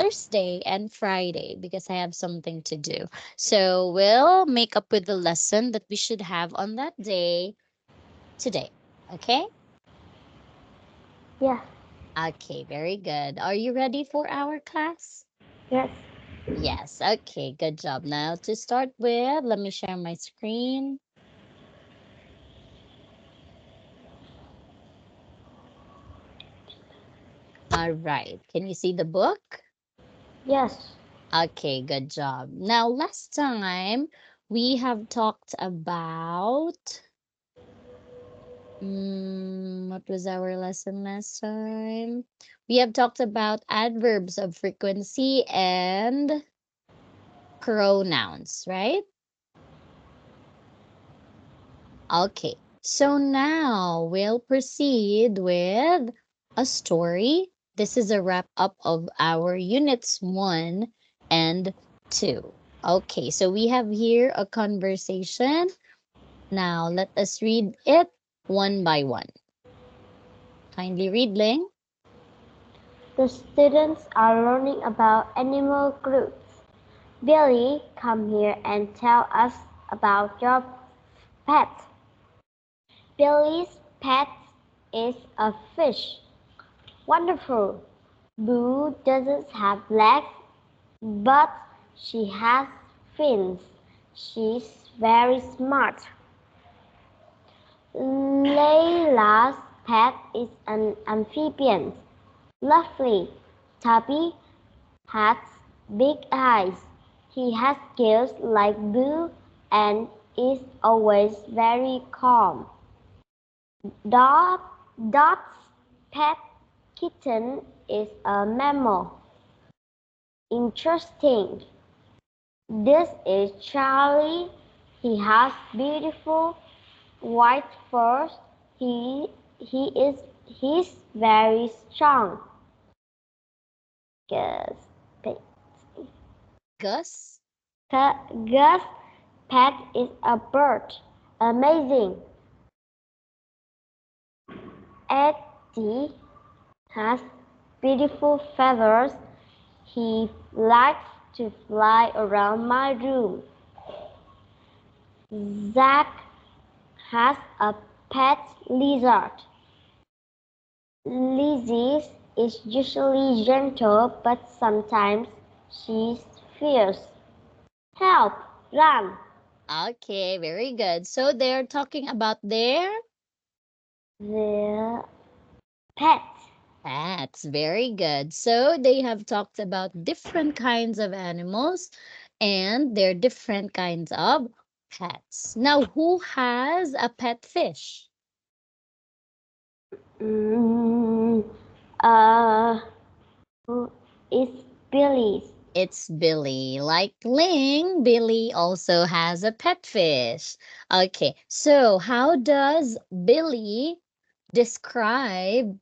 Thursday and Friday because I have something to do. So we'll make up with the lesson that we should have on that day today. Okay? Yes. Okay, very good. Are you ready for our class? Yes. Yes. Okay, good job. Now to start with, let me share my screen. All right. Can you see the book? Yes. Okay, good job. Now, last time we have talked about what was our lesson last time? We have talked about adverbs of frequency and pronouns, right? Okay. So now we'll proceed with a story. This is a wrap up of our units 1 and 2. Okay, so we have here a conversation. Now let us read it one by one. Kindly read, Ling. The students are learning about animal groups. Billy, come here and tell us about your pet. Billy's pet is a fish. Wonderful. Boo doesn't have legs, but she has fins. She's very smart. Layla's pet is an amphibian. Lovely. Tubby has big eyes. He has gills like Boo and is always very calm. Dot, Dot's pet kitten is a mammal. Interesting. This is Charlie. He has beautiful white fur. He's very strong. Gus, Gus. Gus' pet is a bird. Amazing. Eddie has beautiful feathers. He likes to fly around my room. Zach has a pet lizard. Lizzie is usually gentle, but sometimes she's fierce. Help! Run! Okay, very good. So they're talking about their The pet. pets. Very good. So they have talked about different kinds of animals and their different kinds of pets. Now, who has a pet fish? Mm, uh, who is Billy? It's Billy. Like Ling, Billy also has a pet fish. Okay, so how does Billy describe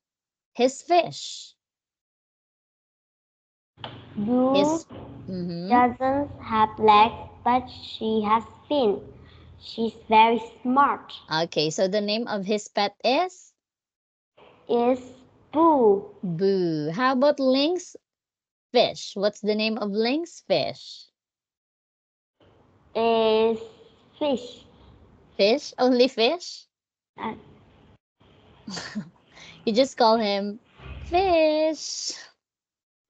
his fish? Boo His mm-hmm. doesn't have legs, but she has fins. She's very smart. Okay, so the name of his pet is Is Boo. Boo. How about Ling's fish? What's the name of Ling's fish? Is fish. Fish? Only fish? Uh, You just call him fish.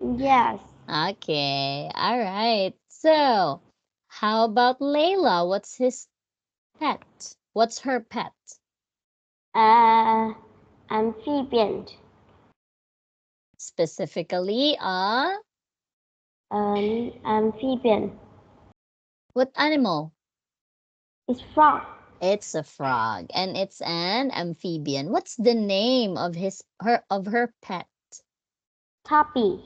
yes. Okay, all right. So, how about Layla? What's his pet? What's her pet? Uh, amphibian. Specifically, Amphibian. what animal? Is frog. It's a frog, and it's an amphibian. What's the name of her pet? Tuppy.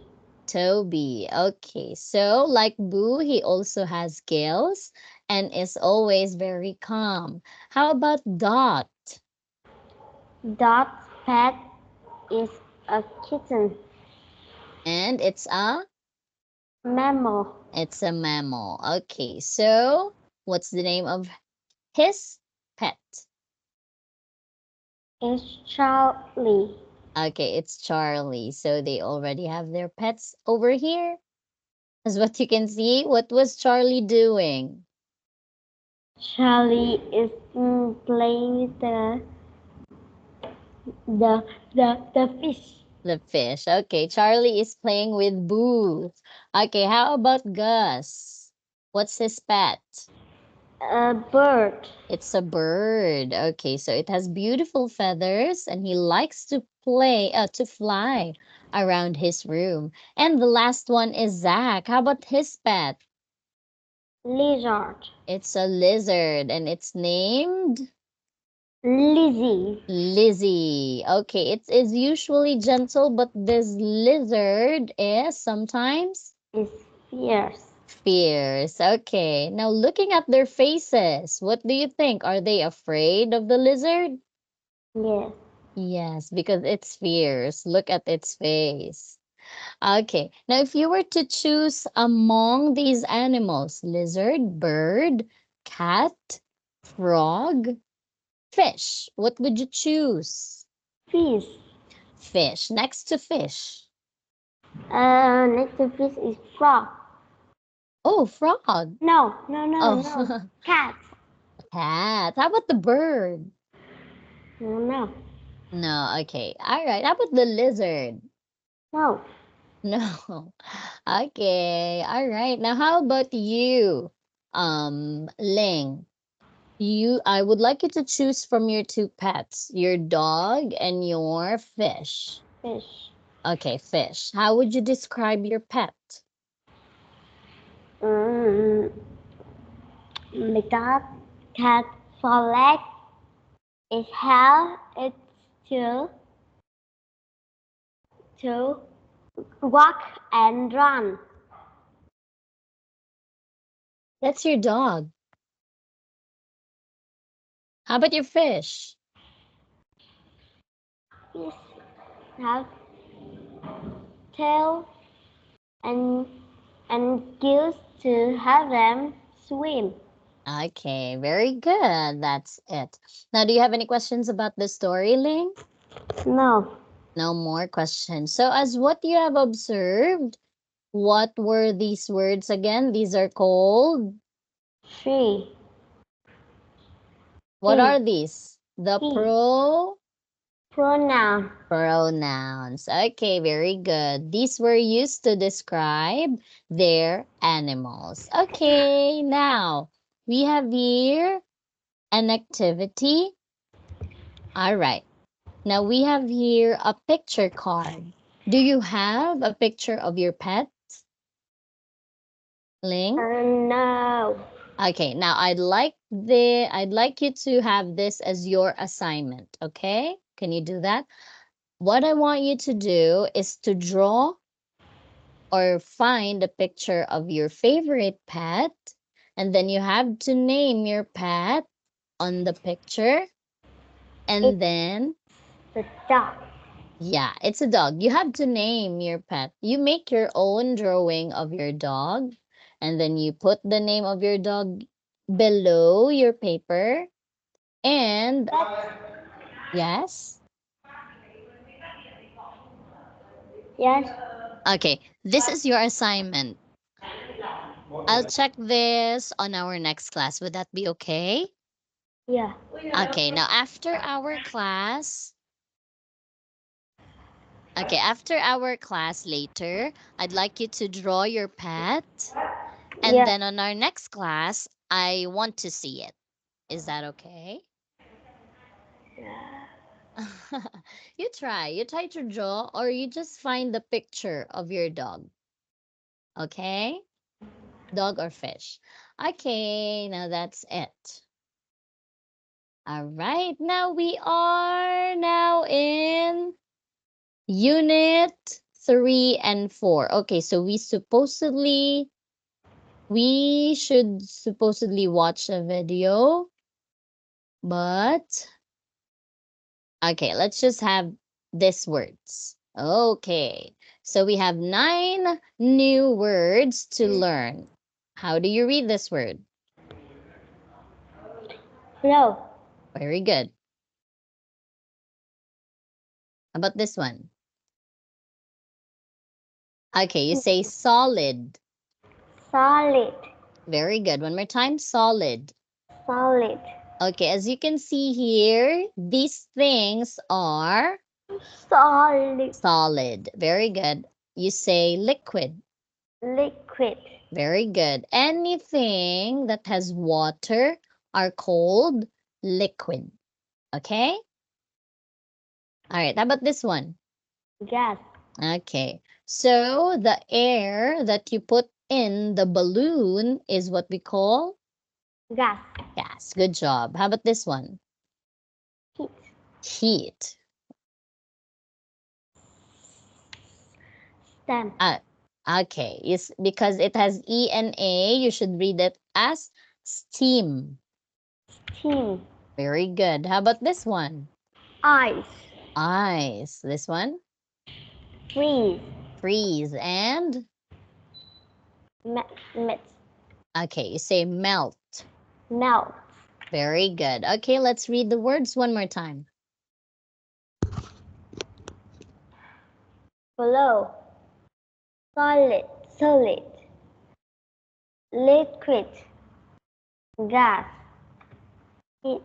Toby. Okay, so like Boo, he also has gills and is always very calm. How about Dot? Dot's pet is a kitten. And Mammal. it's a mammal. Okay, so what's the name of his pet? Is Charlie. Okay, it's Charlie. So they already have their pets over here. As what you can see, what was Charlie doing? Charlie is playing with the fish. The fish. Okay, Charlie is playing with Booth. Okay, how about Gus? What's his pet? A bird. It's a bird. Okay, so it has beautiful feathers and he likes to to fly around his room. And the last one is Zach. How about his pet? Lizard. It's a lizard and it's named Lizzie. Lizzie. Okay, it is usually gentle, but this lizard is sometimes Is fierce. fierce. Okay, now looking at their faces, what do you think? Are they afraid of the lizard? Yes. Yes, because it's fierce. Look at its face. Okay, now if you were to choose among these animals, lizard, bird, cat, frog, fish, what would you choose? Fish. Fish. Next to fish. Next to fish is frog. Oh, frog. No. Oh, Cat. cat. How about the bird? No. No, okay. All right. How about the lizard? No. No. Okay. All right. Now, how about you, Ling? I would like you to choose from your two pets, your dog and your fish. Fish. Okay, fish. How would you describe your pet? Mm, the cat for leg. Its hair is to walk and run. That's your dog. How about your fish? Fish have tail and gills to help them swim. Okay, very good. That's it. Now, do you have any questions about the story, Ling? No. No more questions. So, as what you have observed, what were these words again? These are called, She. what are these? The He. Pronoun. pronouns. Okay, very good. These were used to describe their animals. Okay, now we have here an activity. All right. Now we have here a picture card. Do you have a picture of your pet, Ling? No. Okay, now I'd like you to have this as your assignment, okay? Can you do that? What I want you to do is to draw or find a picture of your favorite pet, and then you have to name your pet on the picture, It's and then the dog. yeah, it's a dog. You have to name your pet. You make your own drawing of your dog, and then you put the name of your dog below your paper. And yes, Yes. okay, this is your assignment. I'll check this on our next class. Would that be okay? Yeah. Okay, now after our class later, I'd like you to draw your pet. And Yeah. then on our next class, I want to see it. Is that okay? You try to draw, or you just find the picture of your dog. Okay? Dog or fish. Okay, now that's it. All right, now we are now in unit 3 and 4. Okay, so we should supposedly watch a video, but okay, let's just have these words. Okay, so we have 9 new words to learn. How do you read this word? Hello. Very good. How about this one? Okay, you say solid. Solid. Very good. One more time. Solid. Solid. Okay, as you can see here, these things are Solid. solid. Very good. You say liquid. Liquid. Very good. Anything that has water are called liquid. Okay? All right, how about this one? Gas. Okay. So the air that you put in the balloon is what we call Gas. gas. Good job. How about this one? Heat. Heat. Stamp. Okay. Yes, because it has E and A, you should read it as steam. Steam. Very good. How about this one? Ice. Ice. This one? Freeze. Freeze. And? Melt. Okay, you say melt. Melt. Very good. Okay, let's read the words one more time. Flow. Solid. Solid. Liquid. Gas. Heat.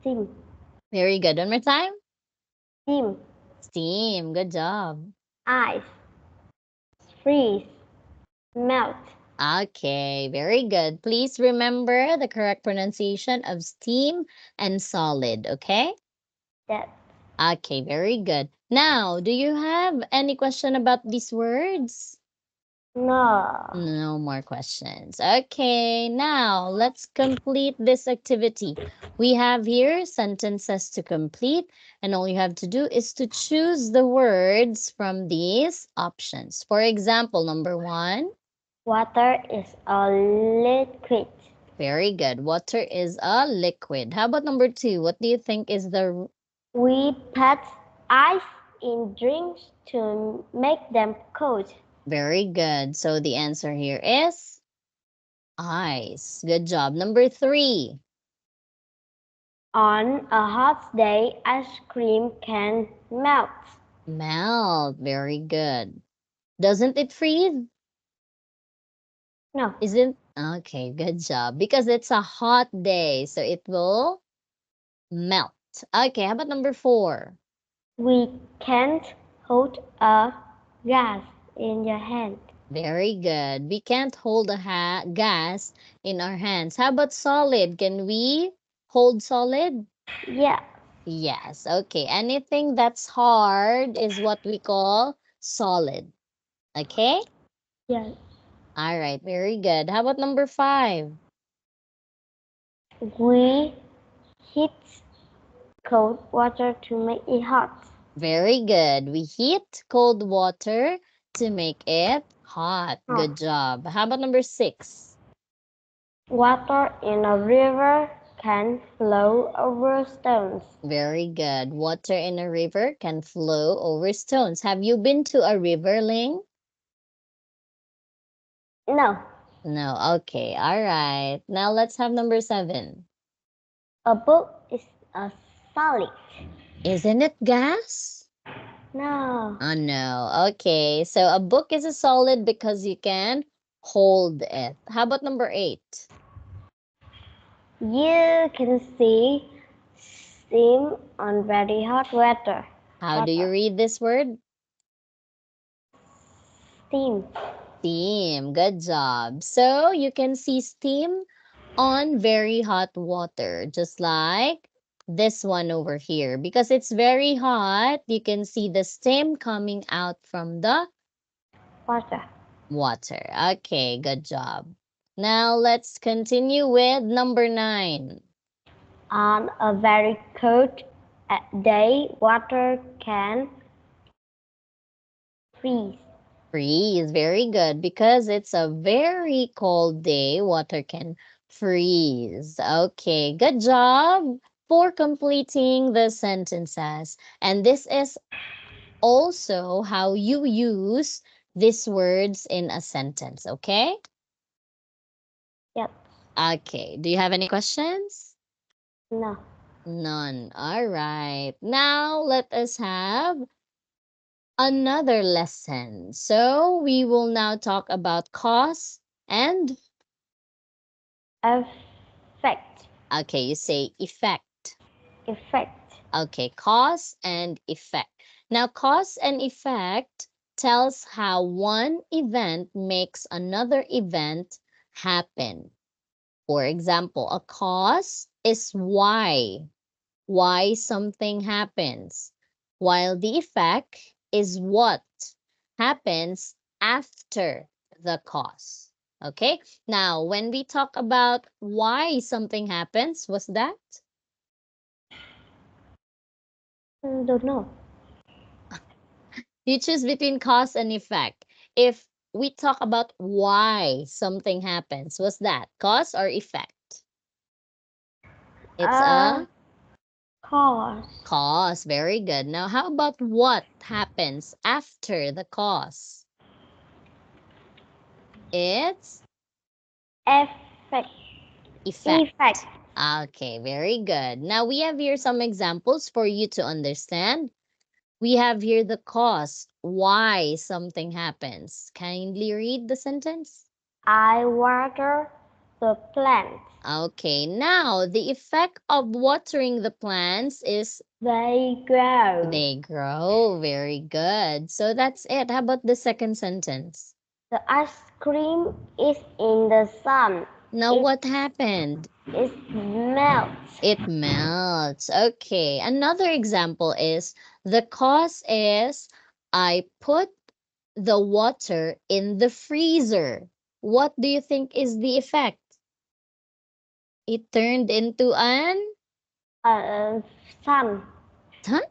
Steam. Very good. One more time. Steam. Steam. Good job. Ice. Freeze. Melt. Okay, very good. Please remember the correct pronunciation of steam and solid, okay? That. Okay, very good. Now, do you have any question about these words? No. No more questions. Okay, now let's complete this activity. We have here sentences to complete, and all you have to do is to choose the words from these options. For example, number 1. Water is a liquid. Very good. Water is a liquid. How about number 2? What do you think is the... We put ice in drinks to make them cold. Very good. So the answer here is ice. Good job. Number 3. On a hot day, ice cream can melt. Melt. Very good. Doesn't it freeze? No, Isn't... Okay, good job. Because it's a hot day, so it will melt. Okay, how about number 4? we can't hold a gas in your hand. Very good. We can't hold a gas in our hands. How about solid? Can we hold solid? Yeah, Yes. Okay. Anything that's hard is what we call solid. Okay? yeah. All right. Very good. How about number 5? We heat cold water to make it hot. Very good. We heat cold water to make it hot. Good job. How about number 6? Water in a river can flow over stones. Very good. Water in a river can flow over stones. Have you been to a river, Ling? No, No. Okay. All right. Now let's have number 7. a book is a solid. Isn't it gas? No, Oh, no. Okay. So a book is a solid because you can hold it. How about number 8? you can see steam on very hot water. How do you read this word? Steam. Steam. Good job. So you can see steam on very hot water, just like this one over here. Because it's very hot, you can see the steam coming out from the Water. water. Okay, good job. Now let's continue with number 9. On a very cold day, water can freeze. Freeze, very good. Because it's a very cold day, water can freeze. Okay, good job for completing the sentences. And this is also how you use these words in a sentence, okay? Yep. Okay, do you have any questions? No. None. All right. Now let us have another lesson. So we will now talk about cause and, Effect. okay, you say effect. Effect. Okay, cause and effect. Now, cause and effect tells how one event makes another event happen. For example, a cause is why something happens, while the effect is what happens after the cause. Okay, now when we talk about why something happens, what's that? Don't know. You choose between cause and effect. If we talk about why something happens, what's that? Cause or effect? It's Uh, a cause. cause. Very good. Now, how about what happens after the cause? It's Effect. effect. Effect. Okay, very good. Now, we have here some examples for you to understand. We have here the cause, why something happens. Kindly read the sentence. I water the plants. Okay, now the effect of watering the plants is They grow. they grow. Very good. So that's it. How about the second sentence? The ice cream is in the sun. Now, what happened? It melts. It melts. Okay. Another example is the cause is I put the water in the freezer. What do you think is the effect? It turned into an Uh, sun. huh?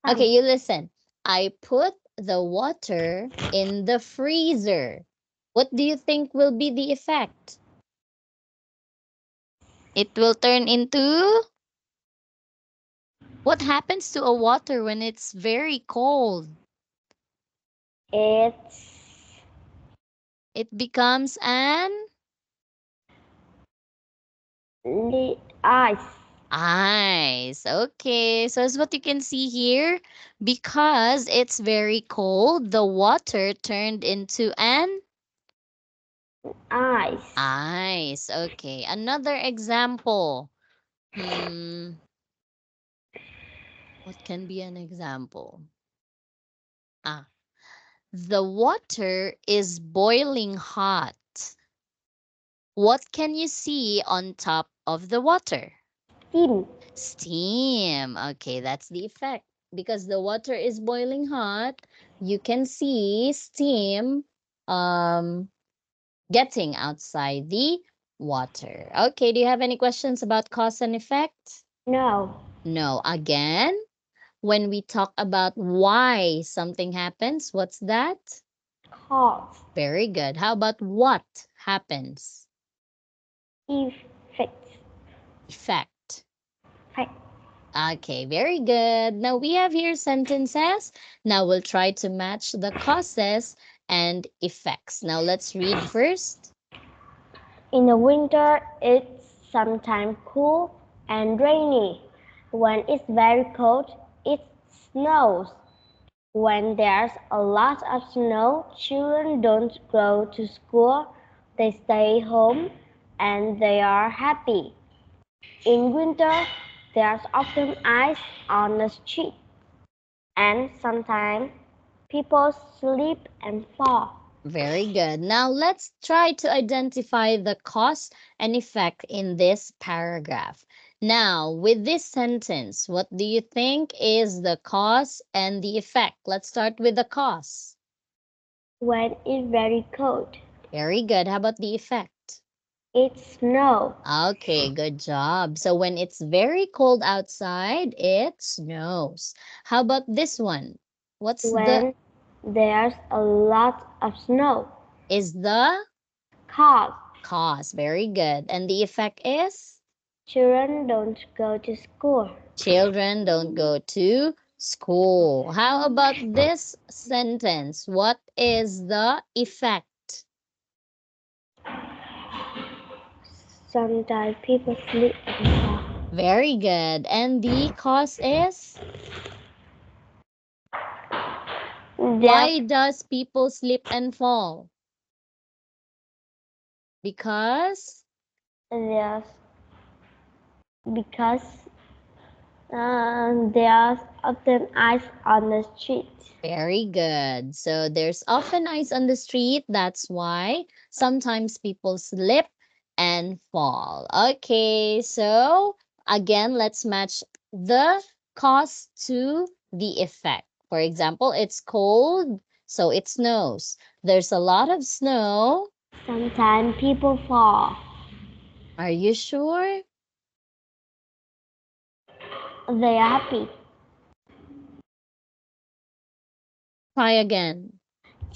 Sun. Okay, you listen. I put the water in the freezer. What do you think will be the effect? It will turn into what happens to a water when it's very cold? It's It becomes an ice. ice. Okay, so as what you can see here, because it's very cold, the water turned into an Ice. ice. Okay, another example. What can be an example? Ah, the water is boiling hot. What can you see on top of the water? Steam. Steam. Okay, that's the effect. Because the water is boiling hot, you can see steam um getting outside the water. Okay, do you have any questions about cause and effect? No. No. Again, when we talk about why something happens, what's that? Cause. Very good. How about what happens? Effect. Effect. Effect. Okay, very good. Now we have here sentences. Now we'll try to match the causes and effects. Now let's read first. In the winter, it's sometimes cool and rainy. When it's very cold, it snows. When there's a lot of snow, children don't go to school. They stay home and they are happy. In winter, there's often ice on the street, and sometimes people slip and fall. Very good. Now let's try to identify the cause and effect in this paragraph. Now, with this sentence, what do you think is the cause and the effect? Let's start with the cause. When it's very cold, Very good. How about the effect? it snows. Okay, good job. So when it's very cold outside, it snows. How about this one? What's the When there's a lot of snow, is the cause cause? Very good. And the effect is children don't go to school. children don't go to school. How about this sentence? What is the effect? Sometimes people sleep and fall. Very good. And the cause is Why does people slip and fall? Because There's because there's often ice on the street. very good. So there's often ice on the street. That's why sometimes people slip and fall. Okay, so again, let's match the cause to the effect. For example, it's cold, so it snows. There's a lot of snow. Sometimes people fall. Are you sure? They are happy. Try again.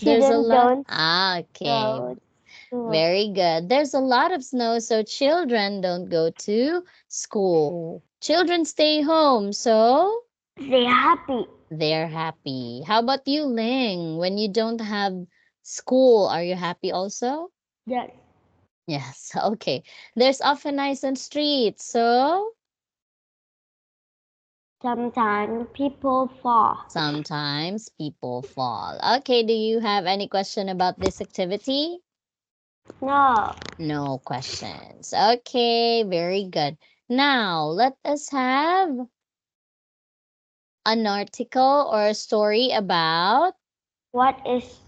There's a Children lot. don't Okay, go to school. very good. There's a lot of snow, so children don't go to school. Children stay home, so They are happy. they're happy. How about you, Ling? When you don't have school, are you happy also? Yes. Yes, okay. There's often ice on streets, so Sometimes people fall. sometimes people fall. Okay, do you have any question about this activity? No. No questions. Okay, very good. Now, let us have an article or a story about, What is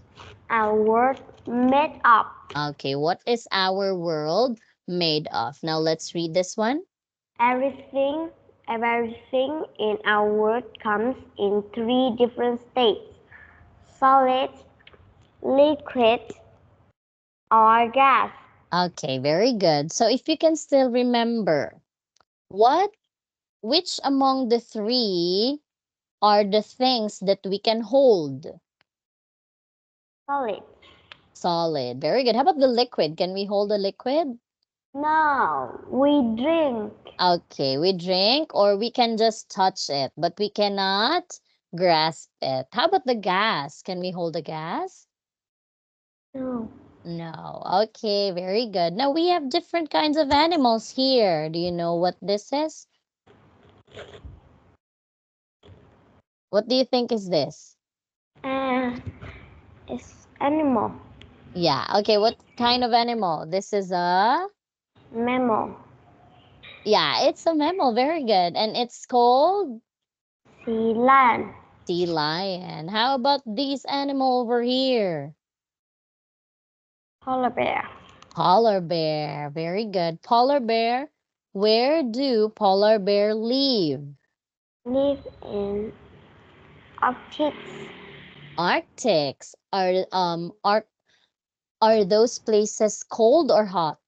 our world made of? okay, what is our world made of? Now, let's read this one. Everything, everything in our world comes in three different states: solid, liquid, or gas. Okay, very good. So, if you can still remember, what, which among the three are the things that we can hold? Solid. Solid. Very good. How about the liquid? Can we hold a liquid? No, we drink. Okay, we drink or we can just touch it, but we cannot grasp it. How about the gas? Can we hold a gas? No. No. Okay, very good. Now we have different kinds of animals here. Do you know what this is? What do you think is this? Uh, it's animal. Yeah, okay, what kind of animal? This is a, Mammal. yeah, it's a mammal. Very good. And it's called Sea lion. sea lion. How about this animal over here? Polar bear. Polar bear. Very good. Polar bear. Where do polar bear live? Live in Arctic. Arctics. Are those places cold or hot?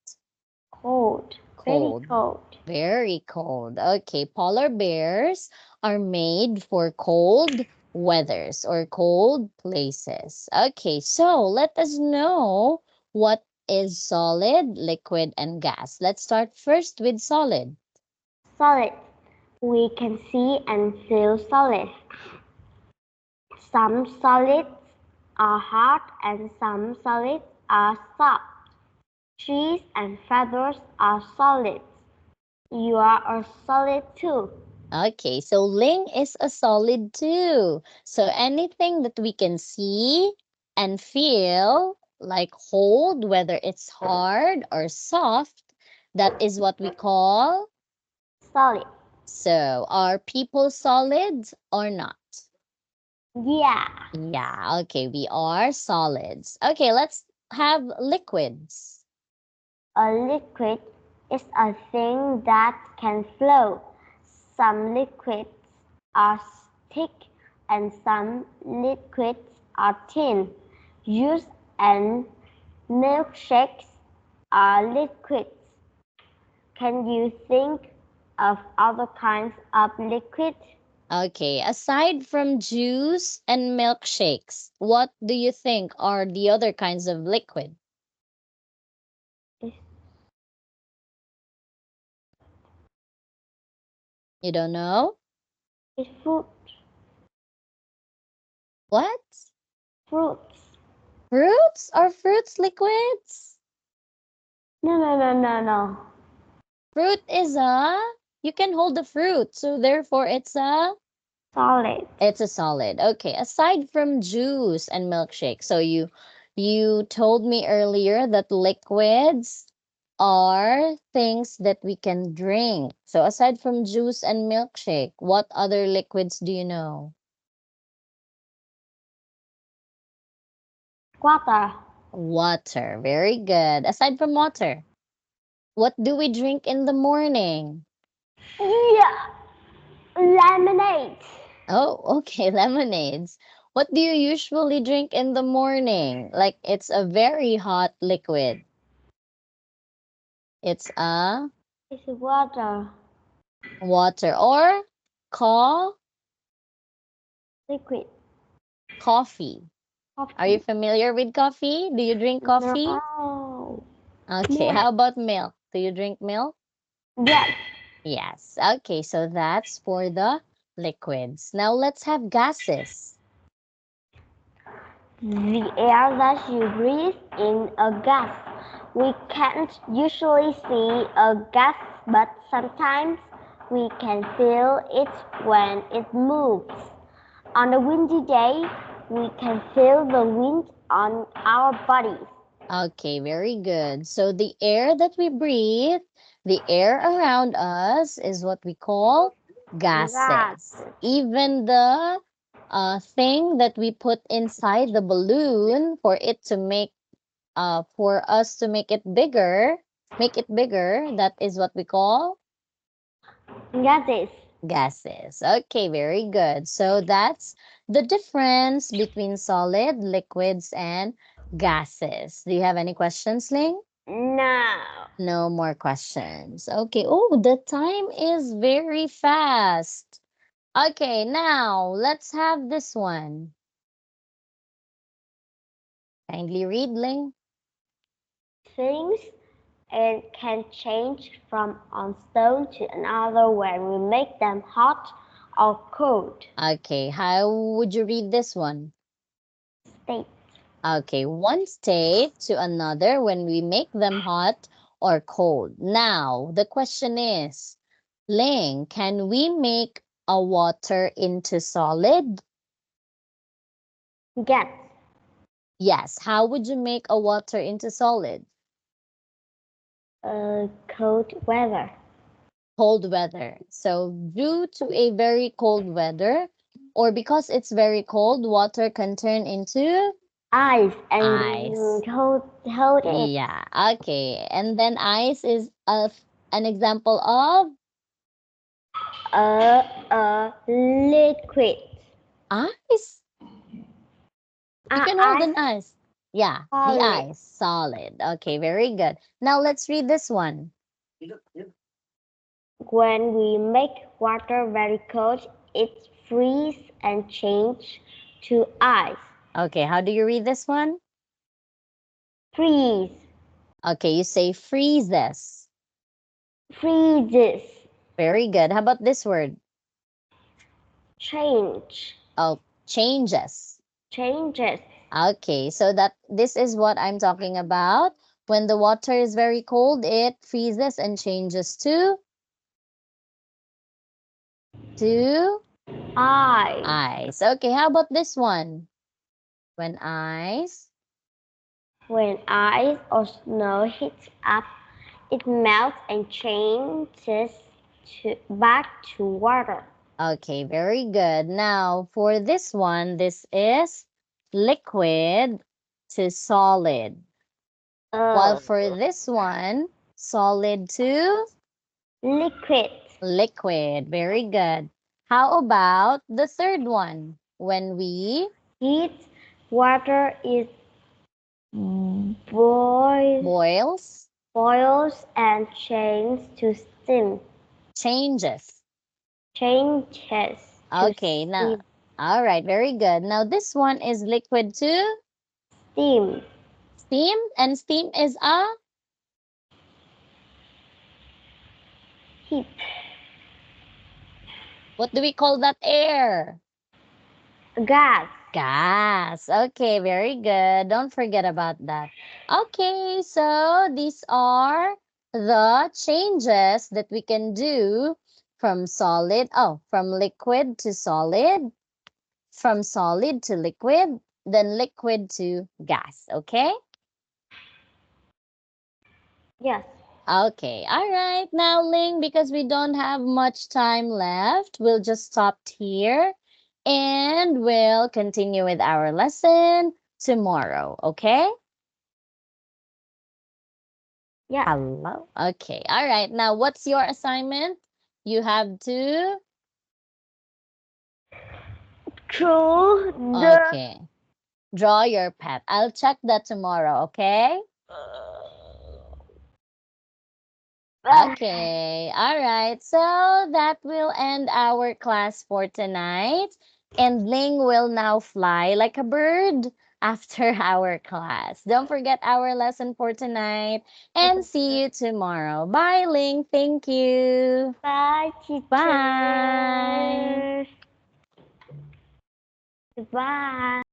Cold. Very Cold. cold. Very cold. Okay, polar bears are made for cold weathers or cold places. Okay, so let us know what is solid, liquid, and gas. Let's start first with solid. Solid. We can see and feel solid. Some solids are hard and some solids are soft. Trees and feathers are solids. You are a solid too. Okay, so Ling is a solid too. So anything that we can see and feel, like hold, whether it's hard or soft, that is what we call. Solid. So are people solids or not? Yeah. Yeah, okay, we are solids. Okay, let's have liquids. A liquid is a thing that can flow. Some liquids are thick and some liquids are thin. Juice and milkshakes are liquids. Can you think of other kinds of liquid? Okay, aside from juice and milkshakes, what do you think are the other kinds of liquid? You don't know? It's fruit. What? Fruits. Fruits? Are fruits liquids? No. Fruit is a, you can hold the fruit, so therefore it's a solid. It's a solid. Okay, aside from juice and milkshake. So you told me earlier that liquids are things that we can drink. So aside from juice and milkshake, what other liquids do you know? Water. Water. Very good. Aside from water, what do we drink in the morning? Yeah. Lemonade. Oh, okay, lemonades. What do you usually drink in the morning? Like it's a very hot liquid. It's a It's water. water or Liquid. coffee. Are you Coffee. familiar with coffee? Do you drink coffee? No. Okay, Yeah. how about milk? Do you drink milk? Yes. Yes. Okay, so that's for the liquids. Now let's have gases. The air that you breathe in a gas. We can't usually see a gas, but sometimes we can feel it when it moves. On a windy day, we can feel the wind on our bodies. Okay, very good. So the air that we breathe, the air around us is what we call Gas. gases. Even the thing that we put inside the balloon for us to make it bigger, that is what we call Gases. gases. Okay, very good. So that's the difference between solid, liquids, and gases. Do you have any questions, Ling? No. No more questions. Okay. Oh, the time is very fast. Okay, now let's have this one. Kindly read, Ling. Things and can change from one stone to another when we make them hot or cold. Okay, how would you read this one? State. Okay, one state to another when we make them hot or cold. Now, the question is, Ling, can we make a water into solid? Get. Yes. How would you make a water into solid? Cold weather. Cold weather. So due to a very cold weather, or because it's very cold, water can turn into Ice and ice. hold it. Yeah, okay. And then ice is an example of Liquid. ice. You can hold Ice an ice. Yeah, the solid. ice, solid. Okay, very good. Now let's read this one. When we make water very cold, it freezes and change to ice. Okay, how do you read this one? Freeze. Okay, you say freezes. Freezes. Very good. How about this word? Change. Oh, changes. Changes. Okay, so that this is what I'm talking about. When the water is very cold, it freezes and changes to Ice. ice. Okay, how about this one? When ice. When ice or snow heats up, it melts and changes back to water. Okay, very good. Now, for this one, this is liquid to solid. While for this one, solid to Liquid. liquid. Very good. How about the third one? When we Heat water is boils, boils and changes to steam. changes. Changes to Okay, now, steam. all right, very good. Now, this one is liquid to Steam. steam, and steam is a Heat. what do we call that air? Gas. Gas. Okay, very good. Don't forget about that. Okay, so these are the changes that we can do From liquid to solid, from solid to liquid, then liquid to gas, okay? Yes. Okay, all right. Now, Ling, because we don't have much time left, we'll just stop here and we'll continue with our lesson tomorrow, okay? Yes. Hello. Okay, all right. Now, what's your assignment? You have to, Through the okay, draw your pet. I'll check that tomorrow, okay? Okay, all right. So that will end our class for tonight. And Ling will now fly like a bird after our class. Don't forget our lesson for tonight and see you tomorrow. Bye, Ling. Thank you. Bye, teacher. Bye. Bye.